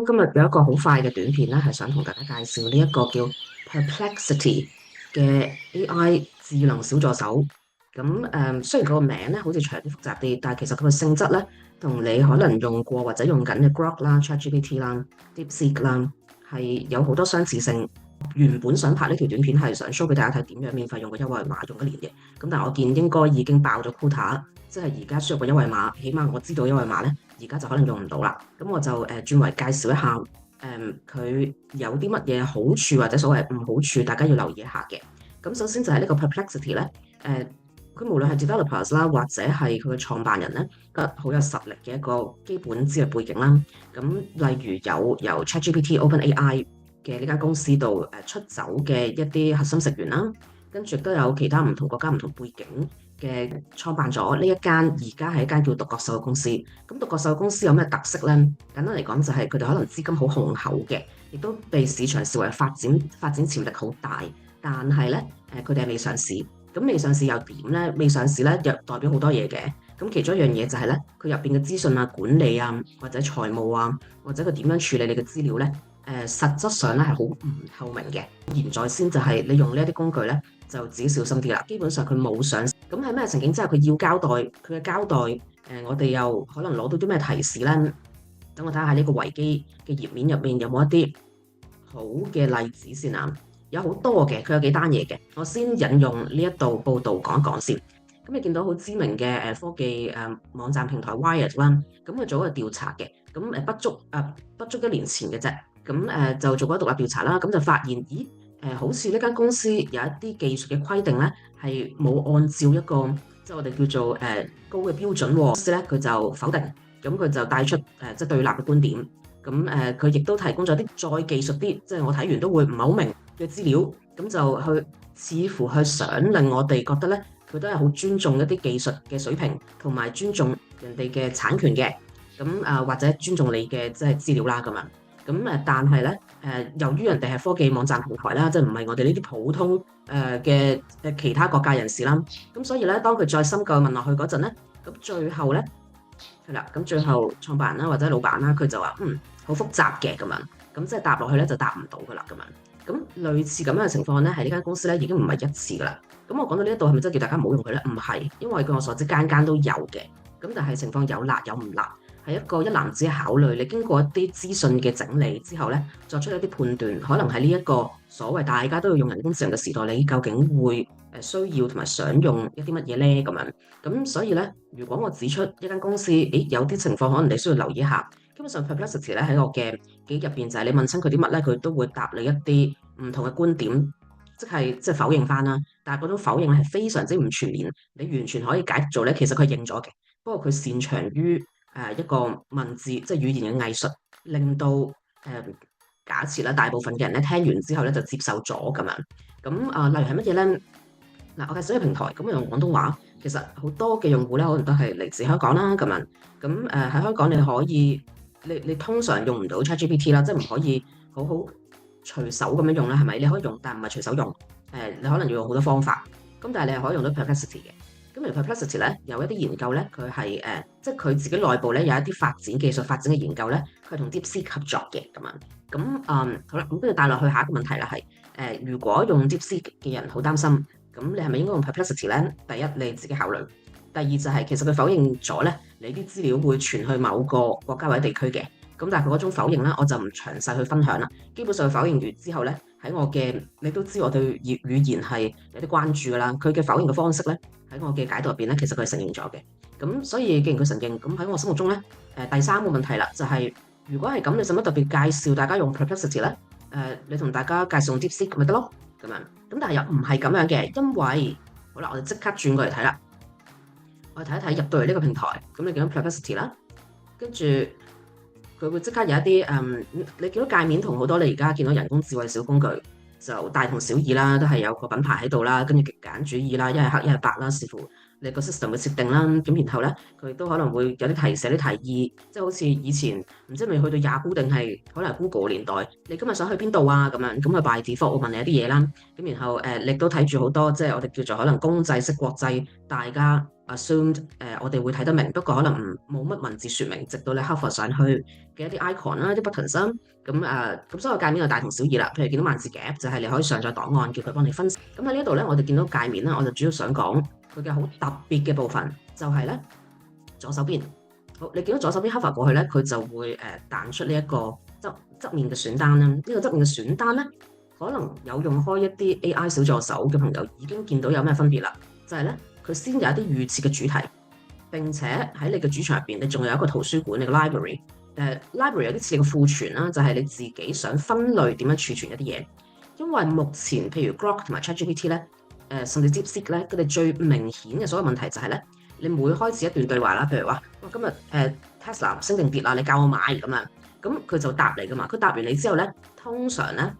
今日有一個好快嘅短片咧，係想同大家介紹呢一個叫 Perplexity 嘅 AI 智能小助手。雖然佢個名咧好似長啲複雜啲，但係其實佢個性質咧同你可能用過或者用緊嘅 Grok 啦、ChatGPT 啦、DeepSeek 啦係有好多相似性。原本想拍呢條短片係想 show 俾大家睇點樣免費用個優惠碼用一年嘅，但係我見應該已經爆咗 quota，即係而家輸入個優惠碼，起碼我知道優惠碼咧。而家就可能用唔到啦。咁我就轉為介紹一下佢有啲乜嘢好處或者所謂唔好處，大家要留意一下嘅。咁首先就係呢個 Perplexity 咧，佢無論係 developers 啦，或者係佢嘅創辦人咧，都好有實力嘅一個基本資歷背景啦。咁例如有由 ChatGPT、OpenAI 嘅呢間公司度出走嘅一啲核心成員啦，跟住亦都有其他唔同國家唔同背景嘅創辦咗呢一間，而家係一間叫獨角獸嘅公司。咁獨角獸公司有咩特色呢？簡單嚟講就係佢哋可能資金好雄厚嘅，亦都被市場視為發展潛力好大。但係咧，佢哋係未上市。咁未上市又點呢？未上市咧又代表好多嘢嘅。咁其中一樣嘢就係咧，佢入邊嘅資訊啊、管理啊，或者財務啊，或者佢點樣處理你嘅資料咧，實質上咧係好唔透明嘅。現在先就係你用呢一啲工具咧，就自己小心啲啦。基本上佢冇上市。咁喺咩情景之下佢要交代佢嘅交代？我哋又可能攞到啲咩提示咧？等我睇下呢個維基嘅頁面入面有冇一啲好嘅例子先啊！有好多嘅，佢有幾單嘢嘅。我先引用呢一度報導講一講先。咁你見到好知名嘅科技網站平台 Wired 啦，咁佢做一個調查嘅。咁不足一年前嘅啫。就做過一獨立調查啦。咁就發現，咦好似呢間公司有一啲技術嘅規定咧，係冇按照一個即係我哋叫做高嘅標準喎。公司咧佢就否定，咁佢就帶出即係對立嘅觀點。佢亦都提供咗啲再技術啲，即係我睇完都會唔係好明嘅資料。咁就似乎去想令我哋覺得咧，佢都係好尊重一啲技術嘅水平，同埋尊重人哋嘅產權嘅。或者尊重你嘅即係資料啦咁樣。但係咧由於人哋係科技網站平台啦，即係唔係我哋呢啲普通嘅其他國家人士啦。咁所以咧，當佢再深究問落去嗰陣咧，咁最後咧係啦，咁最後創辦人啦或者老闆啦，佢就話好複雜嘅咁樣。咁即係答落去咧就答唔到噶啦咁樣。咁類似咁樣嘅情況咧，喺呢間公司咧已經唔係一次噶啦。咁我講到呢一度係咪真係叫大家唔好用佢咧？唔係，因為據我所知間間都有嘅。咁但係情況有辣有唔辣。係一個一籃子嘅考慮，你經過一啲資訊嘅整理之後咧，作出一啲判斷，可能喺呢一個所謂大家都要用人工智能嘅時代，你究竟會需要同埋想用一啲乜嘢咧？咁樣咁所以咧，如果我指出一間公司，有啲情況可能你需要留意一下。基本上 Perplexity 咧喺我嘅記憶入邊就係你問親佢啲乜咧，佢都會答你一啲唔同嘅觀點，即係否認翻啦。但係嗰種否認係非常之唔全面，你完全可以解讀做咧，其實佢認咗嘅，不過佢擅長於一個文字即係語言嘅藝術，令到假設啦，大部分嘅人咧聽完之後咧就接受咗咁樣。例如係乜嘢咧？嗱，我介紹呢個平台，咁用廣東話，其實好多嘅用戶咧，可能都係嚟自香港啦咁樣。喺香港你可以，你通常用唔到 ChatGPT 啦，即係唔可以好好隨手咁樣用啦，係咪？你可以用，但唔係隨手用。你可能要用好多方法。咁但係你係可以用到 Perplexity 嘅。咁而 Perplexity 咧有一啲研究咧，佢係即係佢自己內部咧有一啲技術發展嘅研究咧，佢係同 DeepSeek 合作嘅咁樣。好啦，咁跟住帶落去下一個問題啦，係如果用 DeepSeek 嘅人好擔心，咁你係咪應該用 Perplexity 咧？第一你自己考慮，第二就係其實佢否認咗咧，你啲資料會傳去某個國家或者地區嘅。咁但係佢嗰種否認咧，我就唔詳細去分享啦。基本上佢否認完之後咧，喺我嘅你都知我對語言係有啲關注噶啦。佢嘅否認嘅方式咧，喺我嘅解讀入邊咧，其實佢係承認咗嘅。咁所以既然佢承認，咁喺我心目中咧，第三個問題啦，就係如果係咁，你使乜特別介紹大家用 Perplexity 咧？你同大家介紹用 DeepSeek 咪得咯？咁樣咁，但係又唔係咁樣嘅，因為好啦，我哋即刻轉過嚟睇啦。我哋睇一睇入到嚟呢個平台，咁你見到 Perplexity 啦，跟住佢會即刻有一啲你見到界面同好多你而家見到人工智慧小工具就大同小異啦，都係有個品牌喺度啦，跟住極簡主義啦，一係黑一係白啦，視乎你個 system 嘅設定啦，咁然後咧佢都可能會有啲提示、有啲提議，即係好似以前唔知未去到 Yahoo 定係可能 Google 嘅年代，你今日想去邊度啊咁樣，咁佢 by default 會問你一啲嘢啦，咁然後你都睇住好多即係我哋叫做可能公制式國際，大家 assumed 我哋會睇得明，不過可能冇乜文字説明，直到你 hover 上去嘅一啲 icon 啦、啲 buttons 啦，咁所有界面就大同小異啦。譬如見到萬字夾就係你可以上載檔案，叫佢幫你分析。咁喺呢度咧，我哋見到界面啦，我就主要想講佢嘅好特別嘅部分，就係咧左手邊。好，你見到左手邊 hover 過去咧，佢就會彈出呢一個側面嘅選單啦。呢個側面嘅選單咧，可能有用開一啲 AI 小助手嘅朋友已經見到有咩分別啦。就係咧，佢先有一啲預設嘅主題，並且喺你嘅主場入邊，你仲有一個圖書館，你嘅 library。library 有啲似你嘅庫存啦，就係你自己想分類點樣儲存一啲嘢。因為目前譬如 Grok 同埋 ChatGPT 咧，甚至 DeepSeek 咧，佢哋最明顯嘅所有問題就係咧，你每開始一段對話啦，譬如話，哇今日Tesla 升定跌啦，你教我買咁樣，咁佢就答你噶嘛。佢答完你之後咧，通常咧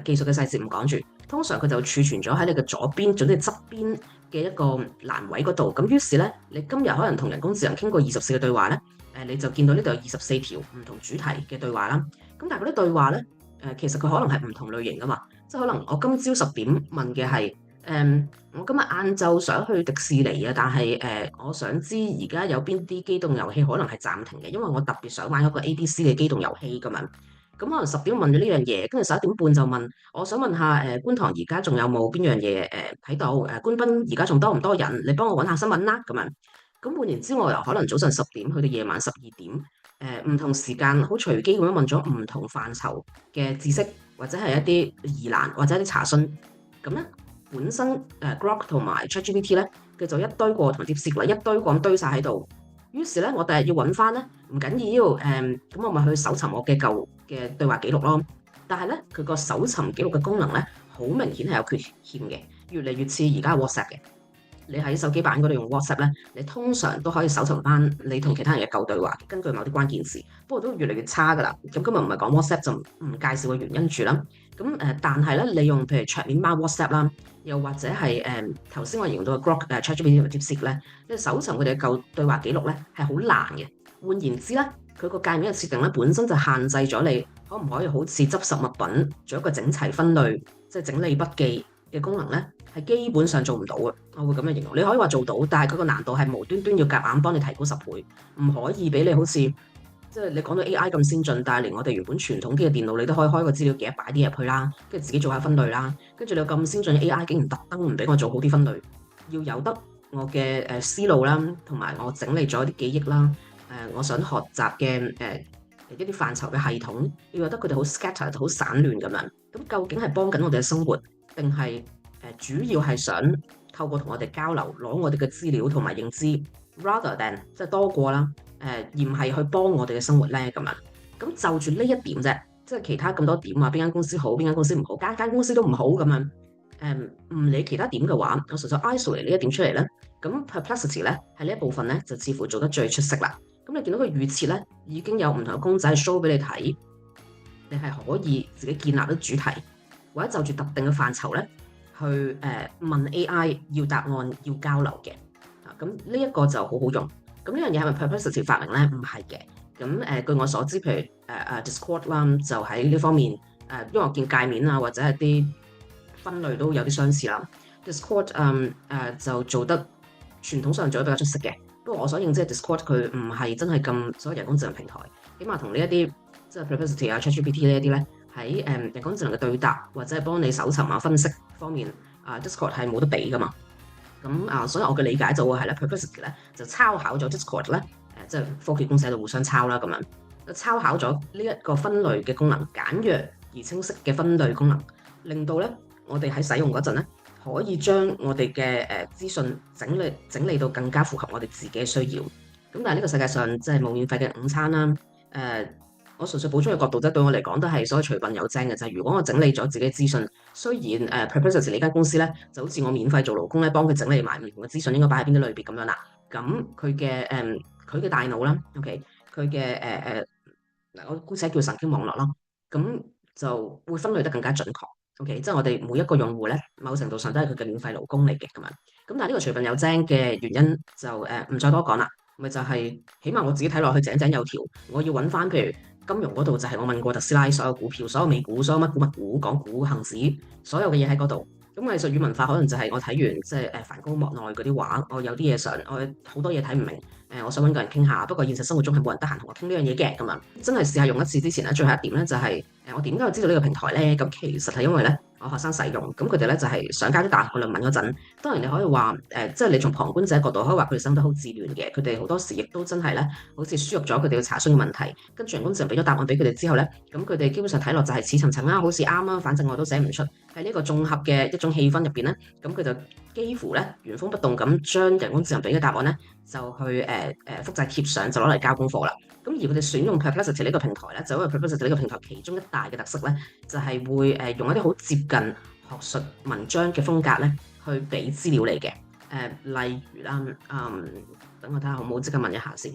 技術嘅細節唔講住，通常佢就儲存咗喺你嘅左邊，總之側邊嘅一個欄位嗰度。咁於是咧，你今日可能同人工智能傾過24個對話咧，你就見到呢度有24條唔同主題嘅對話啦。咁但係嗰啲對話咧，其實佢可能係唔同類型噶嘛。即係可能我今朝10點問嘅係我今日晏晝想去迪士尼啊，但係我想知而家有邊啲機動遊戲可能係暫停嘅，因為我特別想玩一個 ABC 嘅機動遊戲咁樣。咁可能10點問咗呢樣嘢，跟住11點半就問，我想問下觀塘而家仲有冇邊樣嘢喺度？官賓而家仲多唔多人？你幫我揾下新聞啦咁樣。咁換言之，我由可能早上10點去到夜晚12點，唔同時間好隨機咁樣問咗唔同範疇嘅知識，或者係一啲疑難或者一啲查詢。咁咧本身Grok 同埋 ChatGPT 咧，佢就一堆過同 DeepSeek 啦，一堆過咁堆晒喺度。於是咧，我第日要揾翻咧，唔緊要，咁我咪去搜尋我嘅舊嘅對話記錄咯。但係咧，佢個搜尋記錄嘅功能咧，好明顯係有缺陷嘅，越嚟越似而家 WhatsApp 嘅。你喺手機版嗰度用 WhatsApp 咧，你通常都可以搜尋翻你同其他人嘅舊對話，根據某啲關鍵詞。不過都越嚟越差㗎啦。咁今日唔係講 WhatsApp 就唔介紹個原因住啦。咁但係咧，你用譬如桌面貓 WhatsApp 啦，又或者係頭先我形容到嘅 Grok ChatGPT 同 DeepSeek 咧，你搜尋佢哋嘅舊對話記錄咧係好難嘅。換言之咧，佢個界面嘅設定咧本身就限制咗你可唔可以好似執拾物品做一個整齊分類，即係整理筆記嘅功能咧。係基本上做唔到嘅，我會咁樣形容。你可以話做到，但係佢個難度係無端端要夾硬幫你提高10倍，唔可以俾你好似即係你講到 AI 咁先進，但係連我哋原本傳統啲嘅電腦，你都可以開個資料夾擺啲入去啦，跟住自己做下分類啦。跟住你有咁先進嘅 AI，竟然特登唔俾我做好啲分類，要有得我嘅思路啦，同埋我整理咗啲記憶啦，我想學習嘅一啲範疇嘅系統，要有得佢哋好 scattered 好散亂咁樣。咁究竟係幫緊我哋嘅生活，定係？主要係想透過同我哋交流，攞我哋嘅資料同埋認知，rather than 即係多過啦，而唔係去幫我哋嘅生活咧咁樣。咁就住呢一點啫，即係其他咁多點話邊間公司好，邊間公司唔好，間間公司都唔好咁樣。唔理其他點嘅話，我純粹 isolate 呢一點出嚟咧，咁 Perplexity 咧喺呢一部分咧就似乎做得最出色啦。咁你見到佢預設咧已經有唔同嘅公仔 show 俾你睇，你係可以自己建立啲主題，或者就住特定嘅範疇咧。去問 AI 要答案要交流嘅，咁呢一個就好好用。咁呢樣嘢係咪 Perplexity 發明咧？唔係嘅。咁據我所知，譬如Discord 啦，就喺呢方面因為我見界面啊或者係啲分類都有啲相似啦。Discord 就做得傳統上做得比較出色嘅。不過我所認知嘅 Discord 佢唔係真係咁所謂人工智能平台，起碼同呢一啲即係 Perplexity 啊、ChatGPT 呢一啲咧。喺人工智能嘅對答或者係幫你搜尋啊分析方面，Discord 係冇得比噶嘛。咁所以我嘅理解就會係咧 Perplexity 咧就抄考咗 Discord 咧，即係科技公司喺度互相抄啦咁樣，就抄考咗呢一個分類嘅功能，簡約而清晰嘅分類功能，令到咧我哋喺使用嗰陣咧可以將我哋嘅資訊整理到更加符合我哋自己嘅需要。咁但係呢個世界上即係冇免費嘅午餐啦，我純粹補充嘅角度啫，對我嚟講都係所謂隨便有精嘅啫。如果我整理咗自己資訊，雖然Perplexity 呢間公司咧就好似我免費做勞工咧，幫佢整理埋唔同嘅資訊應該擺喺邊啲類別咁樣啦。咁佢嘅大腦啦，OK，佢嘅我姑且叫神經網絡啦，咁就會分類得更加準確。OK，即係我哋每一個用戶咧，某程度上都係佢嘅免費勞工嚟嘅咁樣。咁但係呢個隨便有精嘅原因就唔再多講啦。咪就係起碼我自己睇落去井井有條。我要揾翻譬如金融嗰度就係我問過特斯拉所有股票、所有美股、所有乜股、港股、恒指所有嘅嘢喺嗰度。咁藝術與文化可能就係我睇完即係梵高莫奈嗰啲畫，我有啲嘢想，我好多嘢睇唔明，我想揾個人傾下。不過現實生活中係冇人得閒同我傾呢樣嘢嘅咁啊，真係試下用一次之前咧，最後一點咧就係我點解會知道呢個平台咧？咁其實係因為咧我學生使用，咁佢哋咧就係想交啲大學嘅論文嗰陣，當然你可以話即係你從旁觀者角度可以話佢哋生得好自亂嘅，佢哋好多時亦都真係咧好似輸入咗佢哋嘅查詢嘅問題，跟住人工智能俾咗答案俾佢哋之後咧，咁佢哋基本上睇落就係似層層啦，好似啱啊，反正我都寫唔出。喺呢個綜合嘅一種氣氛入邊咧，咁佢就幾乎咧原封不動咁將人工智能俾嘅答案咧，就去複製貼上，就攞嚟交功課啦。咁而佢哋選用 Perplexity 呢個平台咧，就因為 Perplexity 呢個平台其中一大嘅特色咧，就係會用一啲好接近學術文章嘅風格咧，去俾資料你嘅。例如啦，等我睇下好唔好，即刻問一下先。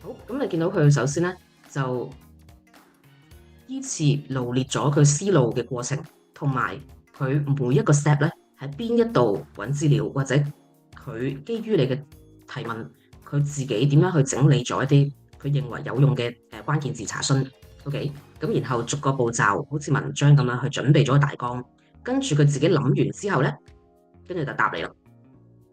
好，咁你見到佢首先咧就依次羅列咗佢思路嘅過程，同埋佢每一個 step 咧喺邊一度揾資料，或者佢基於你嘅提問，佢自己點樣去整理咗一啲佢認為有用嘅關鍵字查詢。OK，咁然後逐個步驟，好似文章咁樣去準備咗個大綱，跟住佢自己諗完之後咧，跟住就答你啦。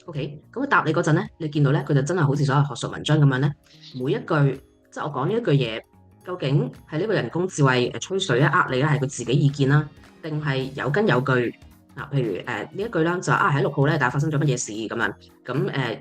OK，咁佢答你嗰陣咧，你見到咧，佢就真係好似所有學術文章咁樣咧，每一句即係我講呢一句嘢，究竟係呢個人工智慧吹水啊呃你咧，係佢自己意見啦，定係有根有據嗱？譬如呢一句啦，就喺6號咧，但係發生咗乜嘢事咁樣，咁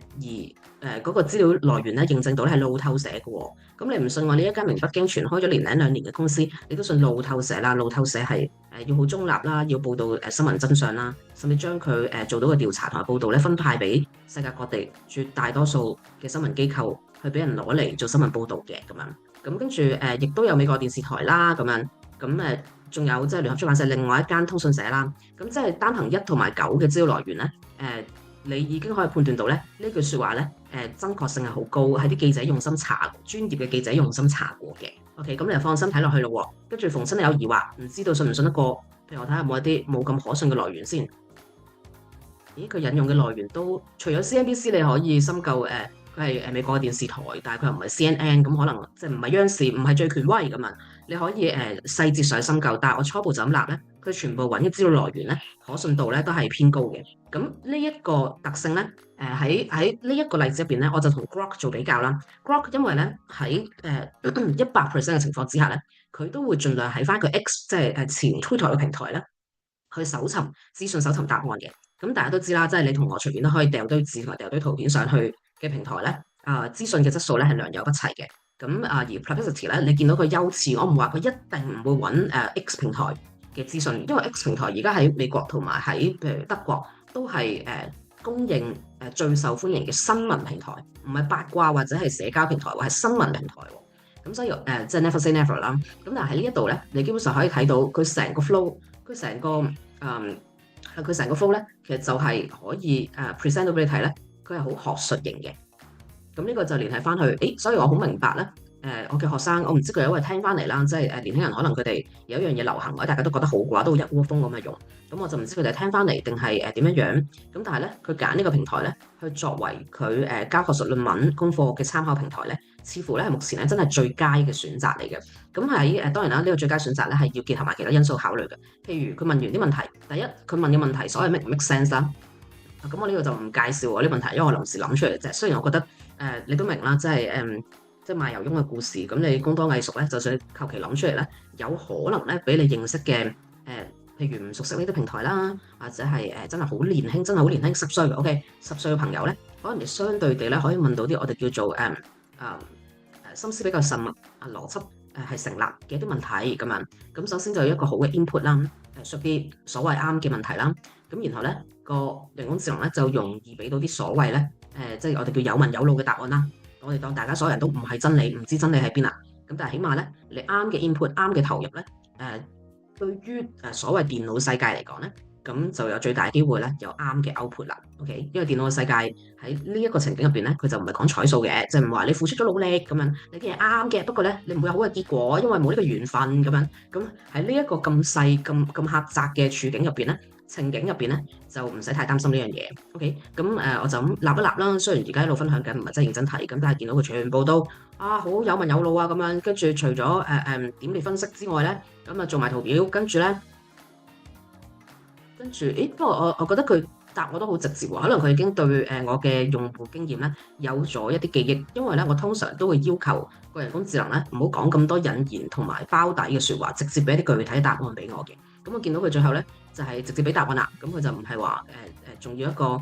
而嗰個資料來源咧認證到咧係路透社嘅喎，咁你唔信我呢一間名北京傳開咗年零兩年嘅公司，你都信路透社啦？路透社係要好中立啦，要報導新聞真相啦，甚至將佢做到嘅調查同埋報導咧分派俾世界各地絕大多數嘅新聞機構去俾人攞嚟做新聞報導嘅咁樣。咁跟住亦都有美國電視台啦咁樣，咁仲有即係聯合出版社另外一間通訊社啦，咁即係單憑1同埋9嘅資料來源咧，你已經可以判斷到咧呢句説話咧真確性係好高，係啲記者用心查，專業嘅記者用心查過嘅。OK，咁你就放心睇落去咯喎。跟住逢親你有疑惑，唔知道信唔信得過，譬如我睇下有冇一啲冇咁可信嘅來源先。咦，佢引用嘅來源都除咗 CNBC 你可以深究佢係美國嘅電視台，但係佢又唔係 CNN，咁可能即係唔係央視，唔係最權威咁樣。你可以細節上深究，但係我初步就咁立咧，佢全部揾嘅資料來源咧，可信度咧都係偏高嘅。咁呢一個特性咧，喺呢一個例子入邊咧，我就同 Grok 做比較啦。Grok 因為咧喺100% 嘅情況之下咧，佢都會盡量喺翻個 X 即係前 Twitter 嘅平台咧，去搜尋資訊、搜尋答案嘅。咁大家都知啦，即係你同我隨便都可以掉堆字同埋掉堆圖片上去嘅平台咧，資訊嘅質素咧係良莠不齊嘅。咁而 Perplexity 咧，你見到佢優次，我唔話佢一定唔會揾X 平台嘅資訊，因為 X 平台而家喺美國同埋喺譬如德國都係公認最受歡迎嘅新聞平台，唔係八卦或者係社交平台，或係新聞平台喎。咁所以即係 never say never 啦。咁但係喺呢一度咧，你基本上可以睇到佢成個 flow，佢成個佢成個 flow 咧，其實就係可以present 到俾你睇咧，佢係好學術型嘅。咁呢個就聯繫翻去，所以我好明白咧。我嘅學生，我唔知佢有冇聽翻嚟啦，即係年輕人可能佢哋有一樣嘢流行，或者大家都覺得好嘅話，都會一窩蜂咁去用。咁我就唔知佢哋聽翻嚟定係點樣樣。咁但係咧，佢揀呢個平台咧，去作為佢交學術論文功課嘅參考平台咧，似乎咧係目前咧真係最佳嘅選擇嚟嘅。咁喺當然啦，呢個最佳選擇咧係要結合埋其他因素考慮嘅。譬如佢問完啲問題，第一佢問嘅問題所謂 make 唔 make sense 啦。咁我呢個就唔介紹我啲問題，因為我臨時諗出嚟啫。雖然我覺得你都明啦，即係即係賣油翁嘅故事，咁你工多藝熟咧，就算你求其諗出嚟咧，有可能咧俾你認識嘅譬如唔熟悉呢啲平台啦，或者係真係好年輕，真係好年輕10歲，OK 10歲嘅朋友咧，可能你相對地咧可以問到啲我哋叫做心思比較慎密邏輯係成立嘅一啲問題咁樣。咁首先就有一個好嘅 input 啦，述啲所謂啱嘅問題啦。咁然後咧個人工智能咧就容易俾到啲所謂咧即係我哋叫有文有路嘅答案啦。我哋當大家所有人都唔係真理，唔知真理喺邊啦。咁但係起碼咧，你啱嘅 input，啱嘅投入咧，對於所謂電腦世界嚟講咧，咁就有最大機會咧有啱嘅 output 啦。OK，因為電腦嘅世界喺呢一個情景入邊咧，佢就唔係講彩數嘅，就唔係話你付出咗努力咁樣，你嘅係啱嘅，不過咧你唔會有好嘅結果，因為冇呢個緣分咁樣。咁喺呢一個咁細、咁狹窄嘅處境入邊咧，情景入邊咧就唔使太擔心呢樣嘢。OK，咁我就咁立一立啦。雖然而家一路分享緊，唔係真係認真睇，咁但係見到佢全部都好有文有路啊咁樣，跟住除咗點嚟分析之外咧，咁做埋圖表，跟住咧。跟住，不過我覺得佢答我都好直接喎，可能佢已經對我嘅用戶經驗咧有咗一啲記憶，因為咧我通常都會要求個人工智能咧唔好講咁多引言同埋包底嘅説話，直接俾一啲具體答案俾我嘅。咁我見到佢最後咧就係直接俾答案啦，咁佢就唔係話仲要一個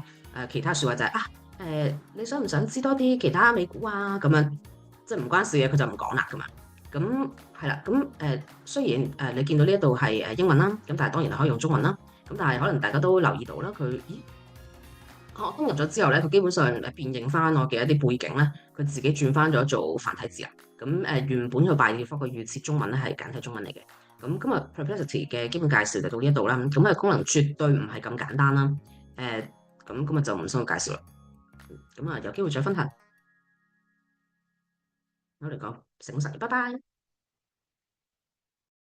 其他説話就係你想唔想知多啲其他美股啊咁樣，即係唔關事嘅佢就唔講啦咁樣。咁係啦，咁雖然你見到呢一度係英文啦，咁但係當然係可以用中文啦。咁但係可能大家都留意到啦，我登入咗之後咧，佢基本上辨認翻我嘅一啲背景咧，佢自己轉翻咗做繁體字啦。咁原本佢 by default 個預設中文咧係簡體中文嚟嘅。咁今日 Perplexity 嘅基本介紹就到呢一度啦。咁功能絕對唔係咁簡單啦。咁今日就唔需要介紹啦。咁有機會再分享。我哋講醒神，拜拜。